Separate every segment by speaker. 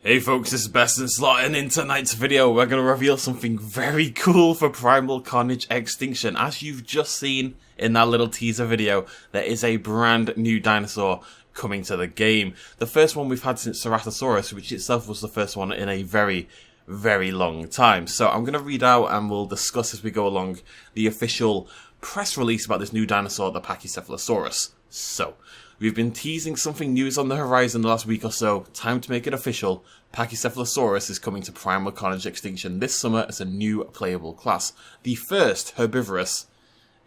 Speaker 1: Hey folks, this is BestInSlot, and in tonight's video we're going to reveal something very cool for Primal Carnage Extinction. As you've just seen in that little teaser video, there is a brand new dinosaur coming to the game. The first one we've had since Ceratosaurus, which itself was the first one in a very long time. So I'm going to read out and we'll discuss as we go along the official press release about this new dinosaur, the Pachycephalosaurus. So, we've been teasing something new is on the horizon the last week or so. Time to make it official. Pachycephalosaurus is coming to Primal Carnage Extinction this summer as a new playable class. The first herbivorous,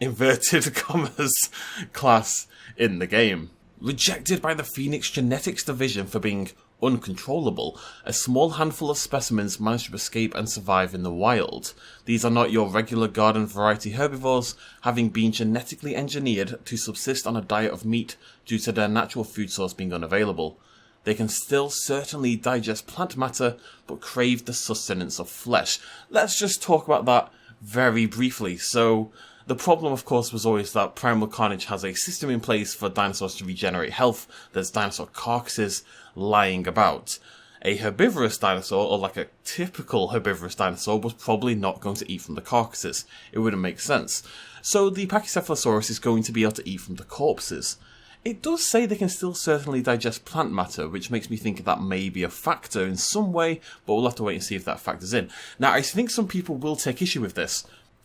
Speaker 1: inverted commas, class in the game. Rejected by the Phoenix Genetics Division for being uncontrollable, a small handful of specimens managed to escape and survive in the wild. These are not your regular garden variety herbivores, having been genetically engineered to subsist on a diet of meat due to their natural food source being unavailable. They can still certainly digest plant matter, but crave the sustenance of flesh. Let's just talk about that very briefly. So, the problem, of course, was always that Primal Carnage has a system in place for dinosaurs to regenerate health. There's dinosaur carcasses lying about. A herbivorous dinosaur, or like a typical herbivorous dinosaur, was probably not going to eat from the carcasses. It wouldn't make sense. So the Pachycephalosaurus is going to be able to eat from the corpses. It does say they can still certainly digest plant matter, which makes me think that may be a factor in some way, but we'll have to wait and see if that factors in. Now, I think some people will take issue with this.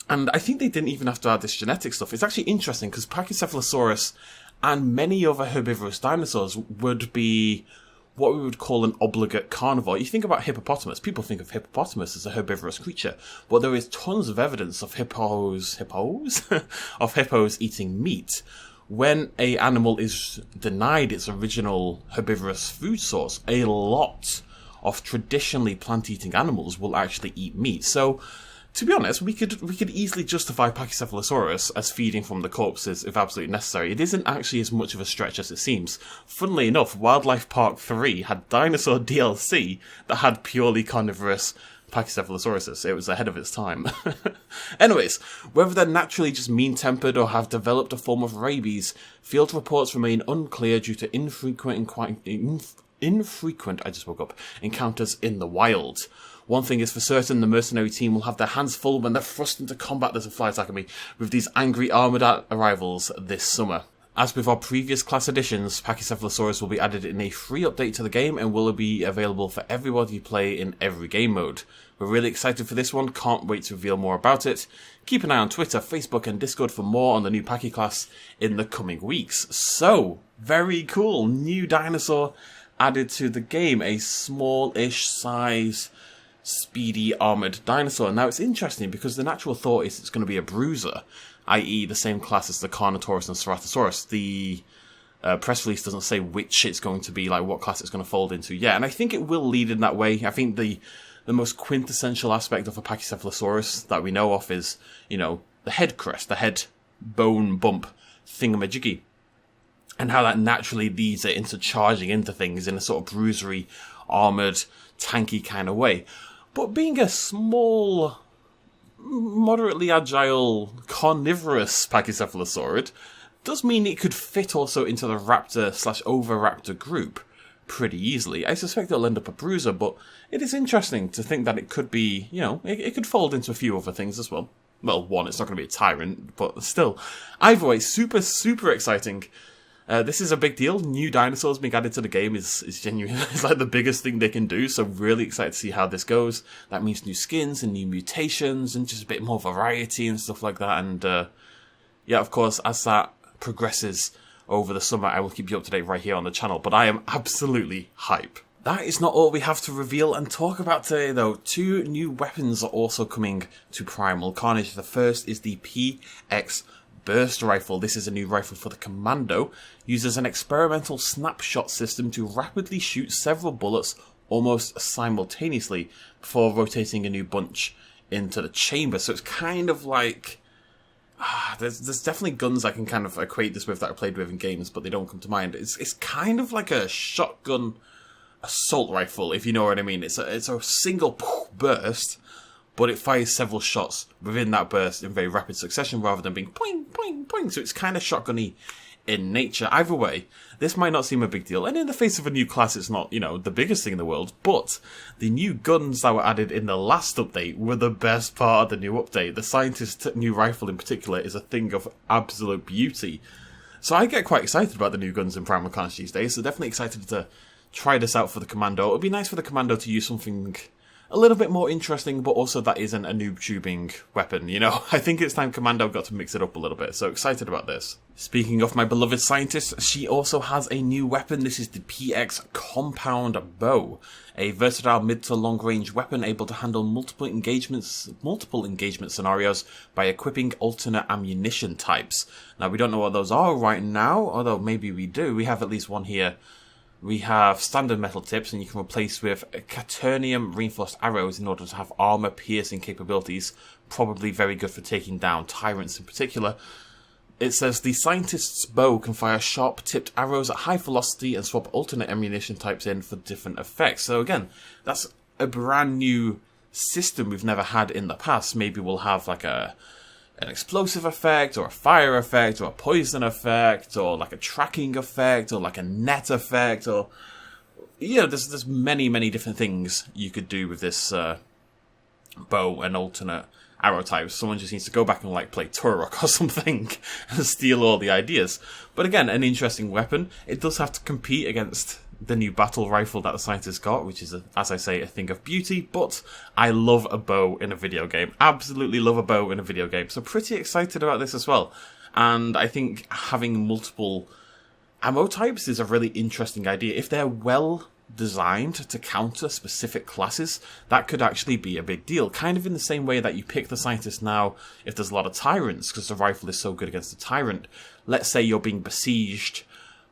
Speaker 1: And I think they didn't even have to add this genetic stuff. It's actually interesting because Pachycephalosaurus and many other herbivorous dinosaurs would be what we would call an obligate carnivore. You think about hippopotamus. People think of hippopotamus as a herbivorous creature. But there is tons of evidence of hippos eating meat. When an animal is denied its original herbivorous food source, a lot of traditionally plant-eating animals will actually eat meat. So, to be honest, we could easily justify Pachycephalosaurus as feeding from the corpses if absolutely necessary. It isn't actually as much of a stretch as it seems. Funnily enough, Wildlife Park 3 had dinosaur DLC that had purely carnivorous Pachycephalosauruses. It was ahead of its time. Anyways, whether they're naturally just mean-tempered or have developed a form of rabies, field reports remain unclear due to infrequent encounters in the wild. One thing is for certain, the mercenary team will have their hands full when they're thrust into combat. There's a fly attacking me with these angry armoured arrivals this summer. As with our previous class editions, Pachycephalosaurus will be added in a free update to the game and will be available for everybody to play in every game mode. We're really excited for this one, can't wait to reveal more about it. Keep an eye on Twitter, Facebook and Discord for more on the new Pachy class in the coming weeks. So, very cool, new dinosaur added to the game, a small-ish size, speedy armoured dinosaur. Now it's interesting because the natural thought is it's going to be a Bruiser, i.e. the same class as the Carnotaurus and Ceratosaurus. The press release doesn't say which it's going to be, like what class it's going to fold into yet, and I think it will lead in that way. I think the most quintessential aspect of a Pachycephalosaurus that we know of is, you know, the head crest, the head bone bump thingamajiggy, and how that naturally leads it into charging into things in a sort of bruisery, armoured, tanky kind of way. But being a small, moderately agile, carnivorous Pachycephalosaurid does mean it could fit also into the raptor/oviraptor group pretty easily. I suspect it'll end up a Bruiser, but it is interesting to think that it could be, you know, it could fold into a few other things as well. Well, one, it's not going to be a Tyrant, but still. Either way, super exciting. This is a big deal. New dinosaurs being added to the game is genuinely it's like the biggest thing they can do, so really excited to see how this goes. That means new skins and new mutations and just a bit more variety and stuff like that. And yeah, of course, as that progresses over the summer, I will keep you up to date right here on the channel. But I am absolutely hype. That is not all we have to reveal and talk about today, though. Two new weapons are also coming to Primal Carnage. The first is the PX Burst Rifle. This is a new rifle for the Commando. Uses an experimental snapshot system to rapidly shoot several bullets almost simultaneously before rotating a new bunch into the chamber. So it's kind of like... There's definitely guns I can kind of equate this with that I played with in games, but they don't come to mind. It's kind of like a shotgun assault rifle, if you know what I mean. It's a single burst, but it fires several shots within that burst in very rapid succession rather than being poing, poing, poing. So it's kind of shotgunny in nature. Either way, this might not seem a big deal, and in the face of a new class, it's not, the biggest thing in the world, but the new guns that were added in the last update were the best part of the new update. The Scientist's new rifle in particular is a thing of absolute beauty. So I get quite excited about the new guns in Primal Carnage these days, so definitely excited to try this out for the Commando. It would be nice for the Commando to use something a little bit more interesting, but also that isn't a noob tubing weapon, I think it's time Commando got to mix it up a little bit, so excited about this. Speaking of my beloved Scientist, she also has a new weapon. This is the PX Compound Bow, a versatile mid to long range weapon able to handle multiple engagement scenarios by equipping alternate ammunition types. Now, we don't know what those are right now, although maybe we do. We have at least one here. We have standard metal tips, and you can replace with Quaternium reinforced arrows in order to have armor piercing capabilities, probably very good for taking down Tyrants in particular. It says the Scientist's bow can fire sharp tipped arrows at high velocity and swap alternate ammunition types in for different effects. So again, that's a brand new system we've never had in the past. Maybe we'll have like an explosive effect, or a fire effect, or a poison effect, or like a tracking effect, or like a net effect, or there's many different things you could do with this bow and alternate arrow types. Someone just needs to go back and play Turok or something and steal all the ideas. But again, an interesting weapon. It does have to compete against the new battle rifle that the Scientist got, which is, as I say, a thing of beauty, but I love a bow in a video game. Absolutely love a bow in a video game. So pretty excited about this as well. And I think having multiple ammo types is a really interesting idea. If they're well designed to counter specific classes, that could actually be a big deal. Kind of in the same way that you pick the Scientist now if there's a lot of Tyrants, because the rifle is so good against the Tyrant. Let's say you're being besieged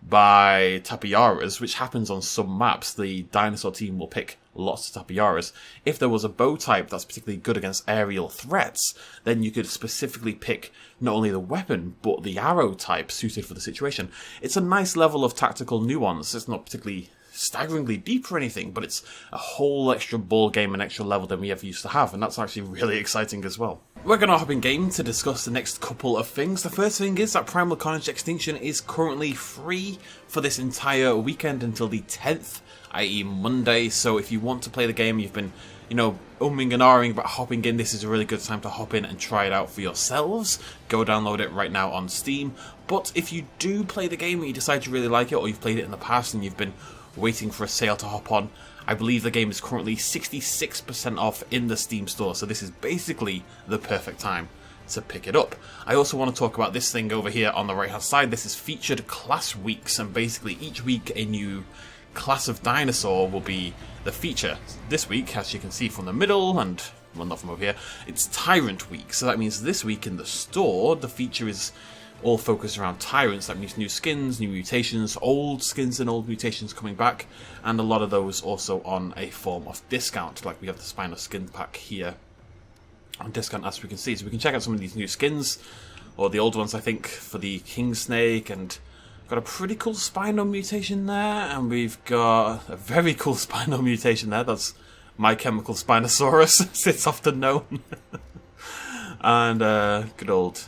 Speaker 1: by Tapiaras, which happens on some maps. The Dinosaur team will pick lots of Tapiaras. If there was a bow type that's particularly good against aerial threats, then you could specifically pick not only the weapon, but the arrow type suited for the situation. It's a nice level of tactical nuance. It's not particularly staggeringly deep or anything, but it's a whole extra ball game and extra level than we ever used to have, and that's actually really exciting as well. We're going to hop in game to discuss the next couple of things. The first thing is that Primal Carnage Extinction is currently free for this entire weekend until the 10th, i.e. Monday, so if you want to play the game, you've been, umming and ahhing about hopping in, this is a really good time to hop in and try it out for yourselves. Go download it right now on Steam. But if you do play the game and you decide you really like it, or you've played it in the past and you've been waiting for a sale to hop on, I believe the game is currently 66% off in the Steam store, so this is basically the perfect time to pick it up. I also want to talk about this thing over here on the right hand side. This is featured class weeks, and basically each week a new class of dinosaur will be the feature. This week, as you can see from the middle, and well, not from over here, it's Tyrant week, so that means this week in the store the feature is all focused around Tyrants. That means new skins, new mutations, old skins and old mutations coming back, and a lot of those also on a form of discount, like we have the Spinal Skin Pack here on discount, as we can see. So we can check out some of these new skins, or the old ones I think, for the King Snake, and got a pretty cool Spinal mutation there, and we've got a very cool Spinal mutation there, that's My Chemical Spinosaurus, as it's often known. And good old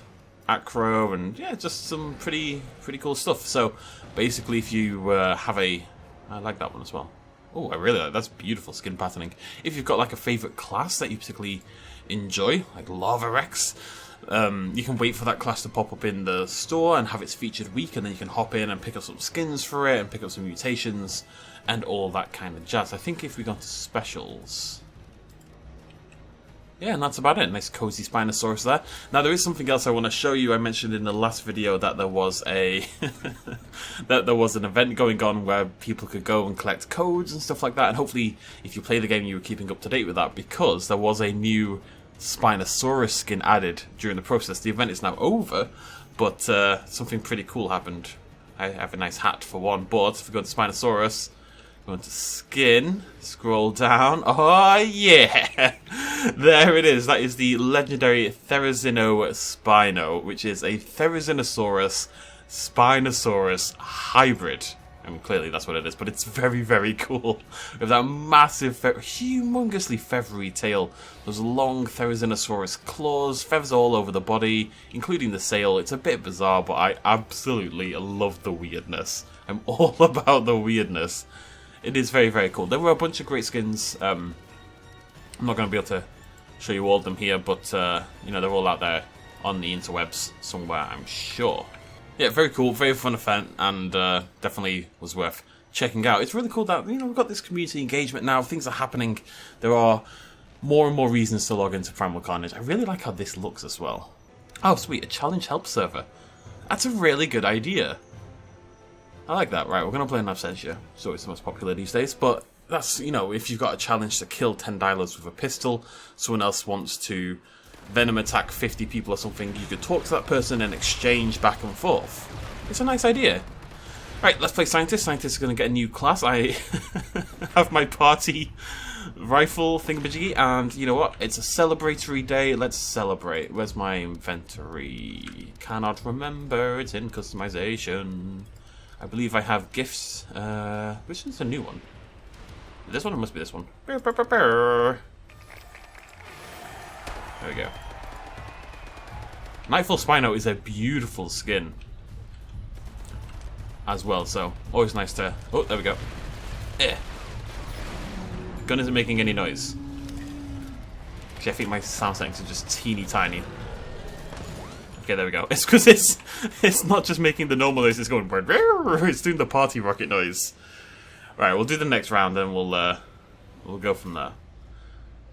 Speaker 1: Acro, and yeah, just some pretty cool stuff. So basically, if you have I like that one as well. Oh, I really like that's beautiful skin patterning. If you've got like a favorite class that you particularly enjoy, like Lava Rex, you can wait for that class to pop up in the store and have its featured week, and then you can hop in and pick up some skins for it and pick up some mutations and all that kind of jazz. I think if we go to specials, yeah, and that's about it. Nice cozy Spinosaurus there. Now there is something else I want to show you. I mentioned in the last video that there was a that there was an event going on where people could go and collect codes and stuff like that. And hopefully, if you play the game, you were keeping up to date with that, because there was a new Spinosaurus skin added during the process. The event is now over, but something pretty cool happened. I have a nice hat for one, but if we go to Spinosaurus, go into skin, scroll down, oh yeah, there it is. That is the legendary Therizino Spino, which is a Therizinosaurus Spinosaurus hybrid. I mean, clearly that's what it is, but it's very, very cool. With that massive, humongously feathery tail, those long Therizinosaurus claws, feathers all over the body, including the sail. It's a bit bizarre, but I absolutely love the weirdness. I'm all about the weirdness. It is very, very cool. There were a bunch of great skins. I'm not going to be able to show you all of them here, but, you know, they're all out there on the interwebs somewhere, I'm sure. Yeah, very cool, very fun event, and definitely was worth checking out. It's really cool that, you know, we've got this community engagement now. Things are happening. There are more and more reasons to log into Primal Carnage. I really like how this looks as well. Oh, sweet, a challenge help server. That's a really good idea. I like that. Right, we're going to play in absentia. It's always the most popular these days, but that's, you know, if you've got a challenge to kill 10 dinos with a pistol, someone else wants to venom attack 50 people or something, you could talk to that person and exchange back and forth. It's a nice idea. Right, let's play Scientist. Scientist is going to get a new class. I have my party rifle thingamajiggy, and you know what? It's a celebratory day. Let's celebrate. Where's my inventory? Cannot remember. It's in customization. I believe I have gifts. Which one's a new one? This one? It must be this one. There we go. Nightfall Spino is a beautiful skin as well, so always nice to... Oh, there we go. Gun isn't making any noise. Actually, I think my sound settings are just teeny tiny. Okay, there we go. It's because it's not just making the normal noise, it's going... It's doing the party rocket noise. Right, we'll do the next round and we'll go from there.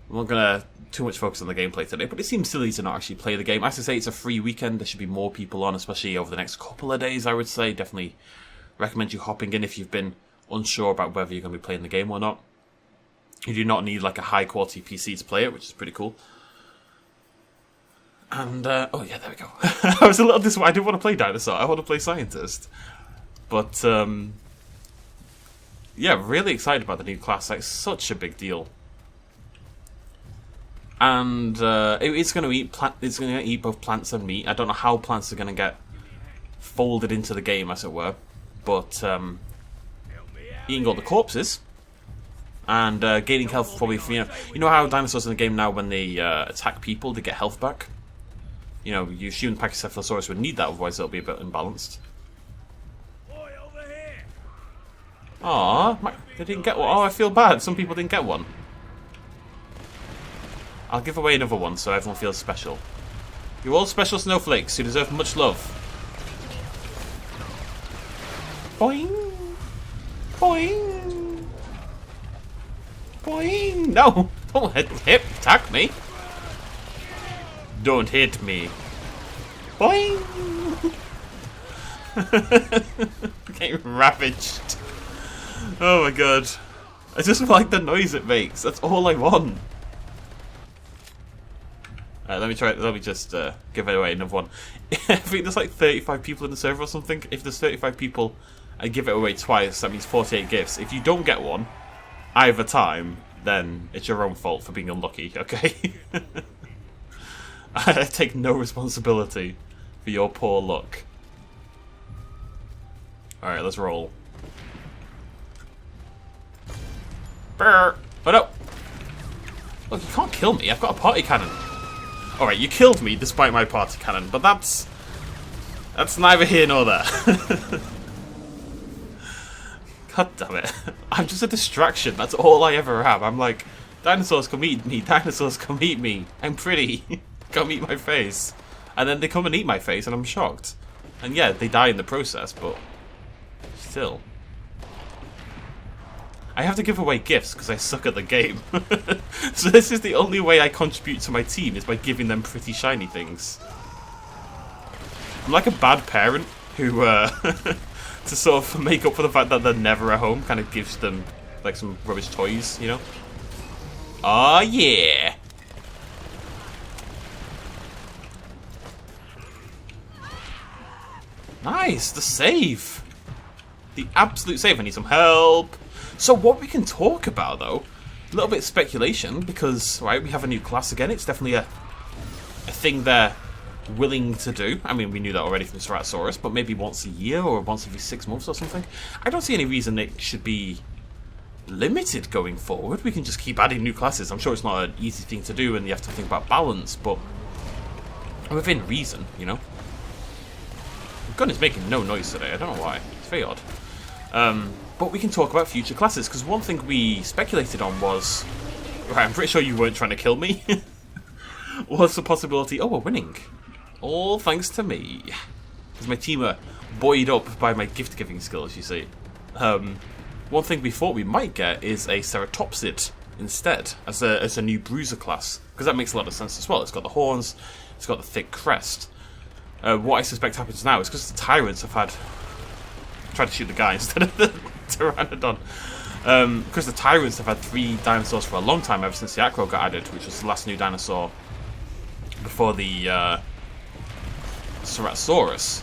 Speaker 1: I'm not going to too much focus on the gameplay today, but it seems silly to not actually play the game. As I say, it's a free weekend. There should be more people on, especially over the next couple of days, I would say. Definitely recommend you hopping in if you've been unsure about whether you're going to be playing the game or not. You do not need like a high-quality PC to play it, which is pretty cool. And, oh yeah, there we go. I was a little disappointed. I didn't want to play Dinosaur. I want to play Scientist. But, yeah, really excited about the new class. Like, such a big deal. And it's going to eat it's going to eat both plants and meat. I don't know how plants are going to get folded into the game, as it were, but eating all the corpses and gaining health probably. You know how dinosaurs in the game now, when they attack people, they get health back. You know, you assume Pachycephalosaurus would need that, otherwise it'll be a bit imbalanced. Aww, they didn't get one. Oh, I feel bad. Some people didn't get one. I'll give away another one so everyone feels special. You're all special snowflakes who deserve much love. Boing! Boing! Boing! No! Don't attack me! Don't hit me! Boing! Getting ravaged. Oh my god. I just like the noise it makes. That's all I want. Let me just give away another one. I think there's like 35 people in the server or something. If there's 35 people, I give it away twice. That means 48 gifts. If you don't get one either time, then it's your own fault for being unlucky, okay? I take no responsibility for your poor luck. Alright, let's roll. Brr. Oh no! Look, you can't kill me. I've got a party cannon. Alright, you killed me despite my party cannon, but that's neither here nor there. God damn it. I'm just a distraction. That's all I ever have. I'm like, dinosaurs come eat me. Dinosaurs come eat me. I'm pretty. Come eat my face. And then they come and eat my face and I'm shocked. And yeah, they die in the process, but still. I have to give away gifts because I suck at the game. So this is the only way I contribute to my team, is by giving them pretty shiny things. I'm like a bad parent who, to sort of make up for the fact that they're never at home, kind of gives them like some rubbish toys, you know? Oh yeah! Nice, the save! The absolute save. I need some help! So what we can talk about, though, a little bit of speculation, because, right, we have a new class again. It's definitely a thing they're willing to do. I mean, we knew that already from Ceratosaurus, but maybe once a year or once every 6 months or something. I don't see any reason it should be limited going forward. We can just keep adding new classes. I'm sure it's not an easy thing to do and you have to think about balance, but within reason, you know. The gun is making no noise today. I don't know why. It's very odd. But we can talk about future classes, because one thing we speculated on was... Right, I'm pretty sure you weren't trying to kill me. Was the possibility... Oh, we're winning. All thanks to me. Because my team are buoyed up by my gift-giving skills, you see. One thing we thought we might get is a ceratopsid instead, as a new Bruiser class. Because that makes a lot of sense as well. It's got the horns, it's got the thick crest. What I suspect happens now is because the Tyrants have had... Tried to shoot the guy instead of the Pteranodon. Because the Tyrants have had 3 dinosaurs for a long time, ever since the Acro got added, which was the last new dinosaur before the Ceratosaurus.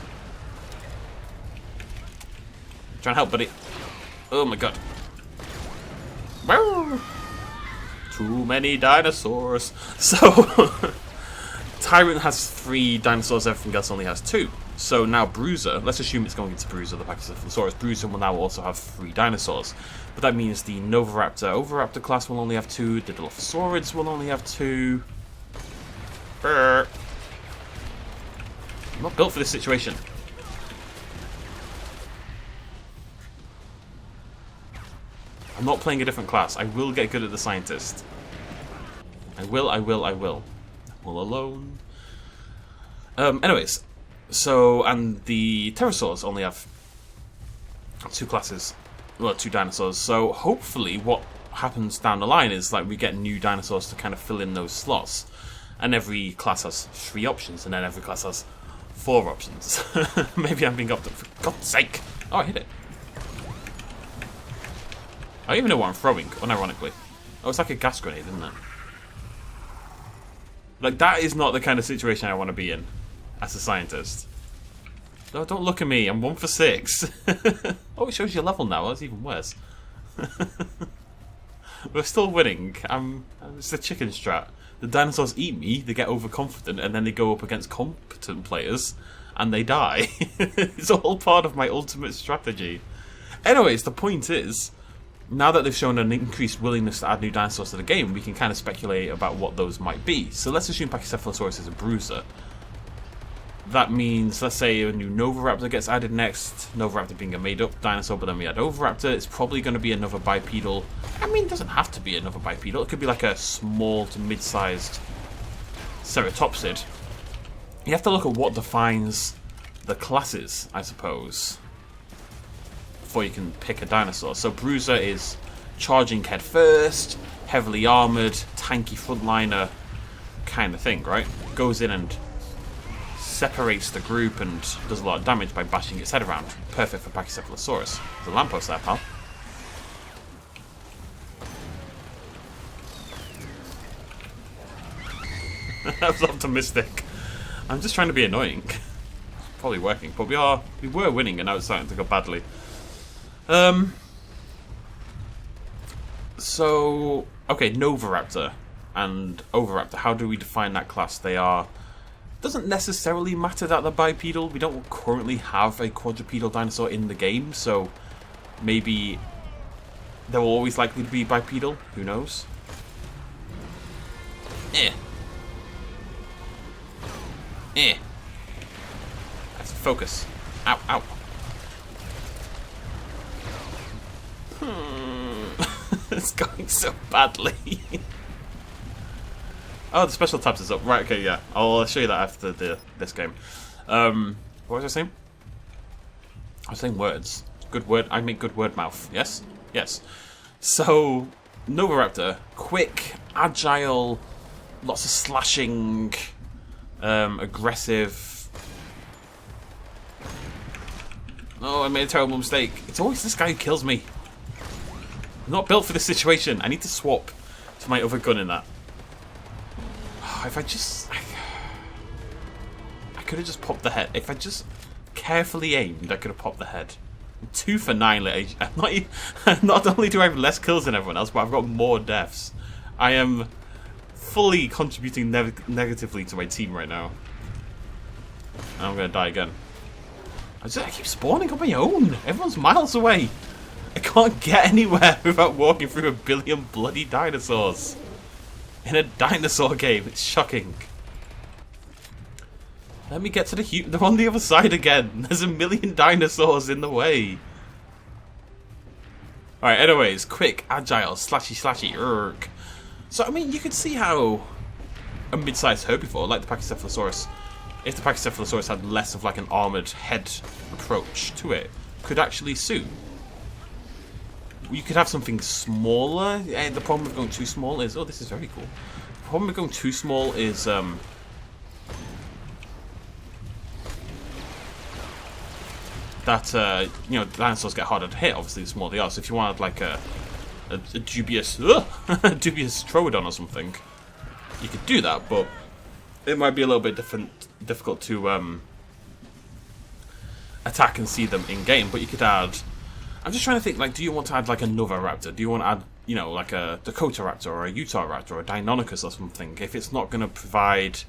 Speaker 1: Trying to help, buddy. Oh my god. Too many dinosaurs. So, Tyrant has 3 dinosaurs, everything else only has 2. So now Bruiser, let's assume it's going into Bruiser, the Pachycephalosaurus. Bruiser will now also have 3 dinosaurs. But that means the Novoraptor, Oviraptor class will only have 2, the Dilophosaurids will only have 2. I'm not built for this situation. I'm not playing a different class. I will get good at the Scientist. I will. I'm all alone. Anyways. So, and the pterosaurs only have 2 classes, well, 2 dinosaurs. So, hopefully, what happens down the line is like we get new dinosaurs to kind of fill in those slots, and every class has 3 options, and then every class has 4 options. Maybe I'm being up to, for God's sake! Oh, I hit it. I don't even know what I'm throwing, unironically. Oh, it's like a gas grenade, isn't it? Like, that is not the kind of situation I want to be in. As a scientist. No, don't look at me. I'm 1 for 6. Oh, it shows your level now. That's even worse. We're still winning. It's the chicken strat. The dinosaurs eat me, they get overconfident, and then they go up against competent players, and they die. It's all part of my ultimate strategy. Anyways, the point is, now that they've shown an increased willingness to add new dinosaurs to the game, we can kind of speculate about what those might be. So let's assume Pachycephalosaurus is a Bruiser. That means, let's say a new Novoraptor gets added next. Novoraptor being a made-up dinosaur, but then we add Oviraptor. It's probably going to be another bipedal. I mean, it doesn't have to be another bipedal. It could be like a small to mid-sized ceratopsid. You have to look at what defines the classes, I suppose, before you can pick a dinosaur. So Bruiser is charging head first, heavily armoured, tanky frontliner kind of thing, right? Goes in and separates the group and does a lot of damage by bashing its head around. Perfect for Pachycephalosaurus. There's a lamppost there, pal. That was optimistic. I'm just trying to be annoying. Probably working, but we were winning and now it's starting to go badly. So, okay, Novoraptor and Oviraptor. How do we define that class? They are... Doesn't necessarily matter that they're bipedal. We don't currently have a quadrupedal dinosaur in the game, so maybe they're always likely to be bipedal. Who knows? I have to focus. Ow, ow. It's going so badly. Oh, the special tabs is up. Right, okay, yeah. I'll show you that after this game. What was I saying? I was saying words. Good word. I make good word mouth. Yes? Yes. So, Novoraptor. Quick, agile, lots of slashing, aggressive. Oh, I made a terrible mistake. It's always this guy who kills me. I'm not built for this situation. I need to swap to my other gun in that. If I just... I could have just popped the head. If I just carefully aimed, I could have popped the head. I'm 2 for 9 lately. Not only do I have less kills than everyone else, but I've got more deaths. I am fully contributing negatively to my team right now. And I'm going to die again. I keep spawning on my own. Everyone's miles away. I can't get anywhere without walking through 1 billion bloody dinosaurs. In a dinosaur game. It's shocking. Let me get to the they're on the other side again. There's 1 million dinosaurs in the way. Alright, anyways. Quick, agile, slashy, urgh. So, I mean, you could see how a mid-sized herbivore, like the Pachycephalosaurus, if the Pachycephalosaurus had less of like an armoured head approach to it, could actually suit. You could have something smaller. The problem with going too small is... Oh, this is very cool. The problem with going too small is... that, you know, dinosaurs get harder to hit, obviously, the smaller they are. So if you wanted, like, a dubious... dubious Troodon or something, you could do that, but it might be a little bit difficult to attack and see them in-game. But you could add... I'm just trying to think, like, do you want to add, like, another raptor? Do you want to add, you know, like a Dakota raptor or a Utah raptor or a Deinonychus or something? If it's not going to provide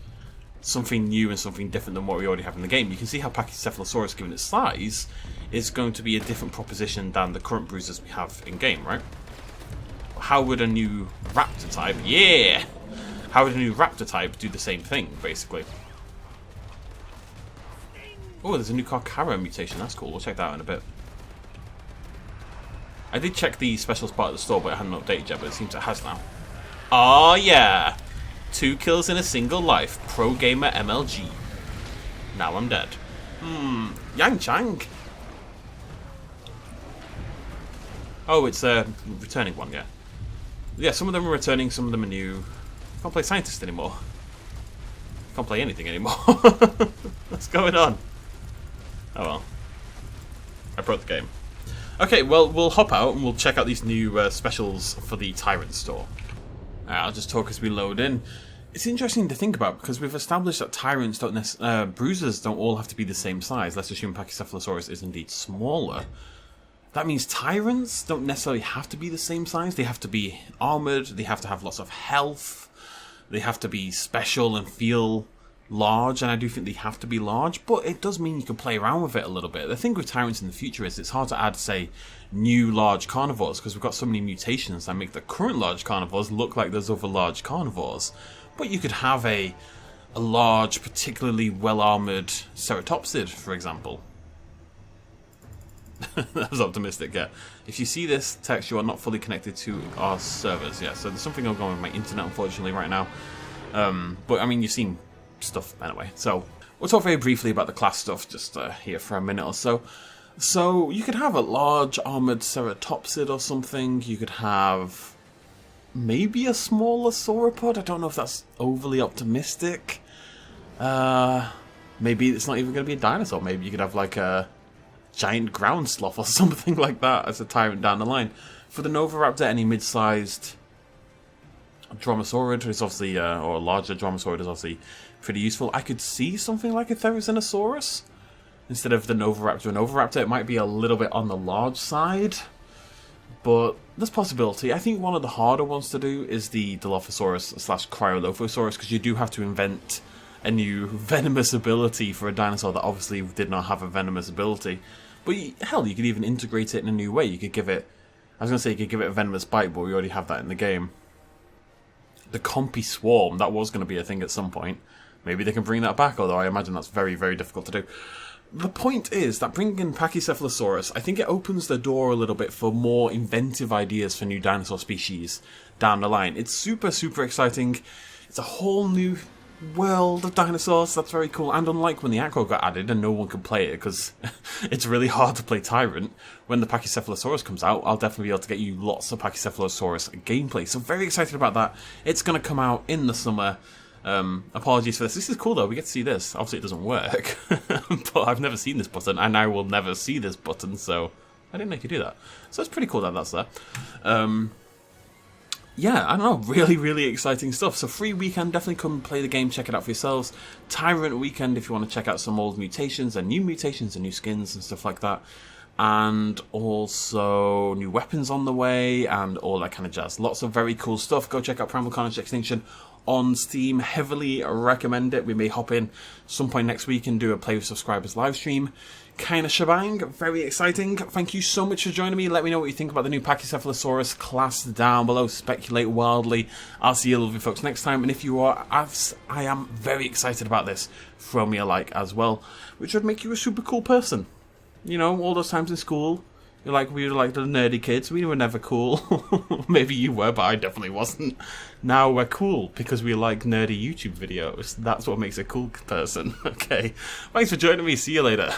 Speaker 1: something new and something different than what we already have in the game, you can see how Pachycephalosaurus, given its size, is going to be a different proposition than the current Bruisers we have in-game, right? How would a new raptor type... Yeah! How would a new raptor type do the same thing, basically? Oh, there's a new Carcara mutation. That's cool. We'll check that out in a bit. I did check the specials part of the store, but it hadn't updated yet, but it seems it has now. Oh yeah! 2 kills in a single life. Pro Gamer MLG. Now I'm dead. Yang Chang. Oh, it's a returning one, yeah. Yeah, some of them are returning, some of them are new. I can't play Scientist anymore. I can't play anything anymore. What's going on? Oh well. I broke the game. Okay, well, we'll hop out and we'll check out these new specials for the Tyrant store. I'll just talk as we load in. It's interesting to think about because we've established that Tyrants don't Bruisers don't all have to be the same size. Let's assume Pachycephalosaurus is indeed smaller. That means Tyrants don't necessarily have to be the same size. They have to be armoured, they have to have lots of health, they have to be special and feel large, and I do think they have to be large, but it does mean you can play around with it a little bit. The thing with Tyrants in the future is it's hard to add, say, new large carnivores, because we've got so many mutations that make the current large carnivores look like those other large carnivores. But you could have a large, particularly well-armoured ceratopsid, for example. That was optimistic, yeah. If you see this text, you are not fully connected to our servers, yeah. So there's something going on with my internet, unfortunately, right now. But, I mean, you've seen stuff anyway. So we'll talk very briefly about the class stuff just here for a minute or so. So you could have a large armoured ceratopsid or something. You could have maybe a smaller sauropod. I don't know if that's overly optimistic. Maybe it's not even going to be a dinosaur. Maybe you could have like a giant ground sloth or something like that as a tyrant down the line. For the Novoraptor, any mid-sized Dromasaurid is obviously, or a larger Dromasaurid is obviously pretty useful. I could see something like a Therizinosaurus instead of the Novoraptor. Novoraptor, it might be a little bit on the large side, but there's possibility. I think one of the harder ones to do is the Dilophosaurus / Cryolophosaurus, because you do have to invent a new venomous ability for a dinosaur that obviously did not have a venomous ability. But hell, you could even integrate it in a new way. You could give it, I was going to say you could give it a venomous bite, but we already have that in the game. The Compy Swarm, that was going to be a thing at some point. Maybe they can bring that back, although I imagine that's very, very difficult to do. The point is that bringing in Pachycephalosaurus, I think it opens the door a little bit for more inventive ideas for new dinosaur species down the line. It's super, super exciting. It's a whole new world of dinosaurs. That's very cool. And unlike when the Acro got added and no one could play it because it's really hard to play Tyrant, when the Pachycephalosaurus comes out, I'll definitely be able to get you lots of Pachycephalosaurus gameplay. So very excited about that. It's going to come out in the summer. Apologies for this. This is cool though. We get to see this. Obviously it doesn't work, but I've never seen this button, and I will never see this button, so I didn't make you do that. So it's pretty cool that that's there. Yeah, I don't know. Really, really exciting stuff. So free weekend, definitely come play the game, check it out for yourselves. Tyrant weekend if you want to check out some old mutations and new new skins and stuff like that. and also new weapons on the way, and all that kind of jazz. Lots of very cool stuff. Go check out Primal Carnage Extinction on Steam. Heavily recommend it. We may hop in some point next week and do a play with subscribers live stream kind of shebang. Very exciting. Thank you so much for joining me. Let me know what you think about the new Pachycephalosaurus class down below. Speculate wildly. I'll see you lovely folks next time, and if you are, as I am very excited about this, throw me a like as well, which would make you a super cool person. You know, all those times in school, we were like the nerdy kids. We were never cool. Maybe you were, but I definitely wasn't. Now we're cool because we like nerdy YouTube videos. That's what makes a cool person. Okay. Thanks for joining me. See you later.